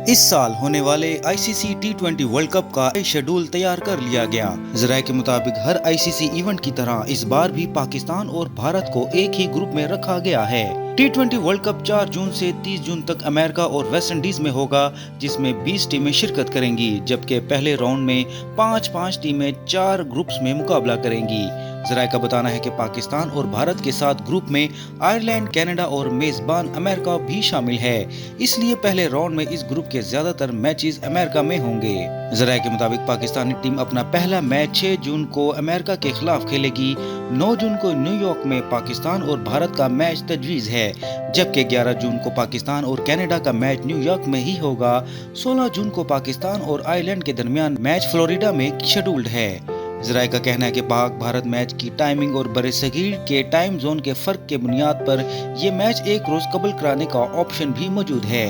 इस साल होने वाले आईसीसी टी20 वर्ल्ड कप का शेड्यूल तैयार कर लिया गया। जराये के मुताबिक हर आईसीसी इवेंट की तरह इस बार भी पाकिस्तान और भारत को एक ही ग्रुप में रखा गया है। टी20 वर्ल्ड कप 4 जून से 30 जून तक अमेरिका और वेस्ट इंडीज में होगा, जिसमें 20 टीमें शिरकत करेंगी, जबकि पहले राउंड में 5-5 टीमें 4 ग्रुप्स में मुकाबला करेंगी। जराये का बताना है कि पाकिस्तान और भारत के साथ ग्रुप में आयरलैंड, कनाडा और मेजबान अमेरिका भी शामिल है, इसलिए पहले राउंड में इस ग्रुप के ज्यादातर मैचेस अमेरिका में होंगे। जराये के मुताबिक पाकिस्तानी टीम अपना पहला मैच 6 जून को अमेरिका के खिलाफ खेलेगी। 9 जून को न्यूयॉर्क में पाकिस्तान और भारत का मैच तजवीज़ है, जबकि 11 जून को पाकिस्तान और कनाडा का मैच न्यूयॉर्क में ही होगा। 16 जून को पाकिस्तान और आयरलैंड के दरमियान मैच फ्लोरिडा में शेड्यूल्ड है। जराये का कहना है कि पाक भारत मैच की टाइमिंग और बरसगीर के टाइम जोन के फर्क के बुनियाद पर ये मैच एक रोज कबल कराने का ऑप्शन भी मौजूद है।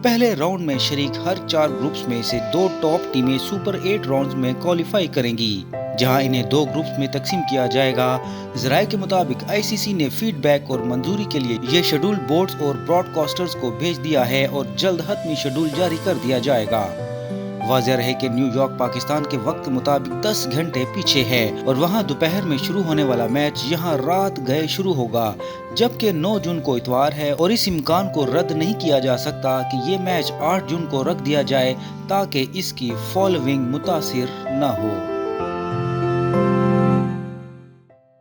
पहले राउंड में शरीक हर 4 ग्रुप्स में से 2 टॉप टीमें सुपर 8 राउंड्स में क्वालिफाई करेंगी, जहां इन्हें 2 ग्रुप्स में तकसीम किया जाएगा। जराये के मुताबिक आईसीसी ने फीडबैक और मंजूरी के लिए ये शेड्यूल बोर्ड्स और ब्रॉडकास्टर्स को भेज दिया है और जल्द हतमी शेड्यूल जारी कर दिया जाएगा। वाज़ेह रहे कि न्यूयॉर्क पाकिस्तान के वक्त मुताबिक 10 घंटे पीछे है और वहां दोपहर में शुरू होने वाला मैच यहां रात गए शुरू होगा, जबकि 9 जून को इतवार है और इस इम्कान को रद्द नहीं किया जा सकता कि ये मैच 8 जून को रख दिया जाए ताकि इसकी फॉलोइंग मुतासिर न हो।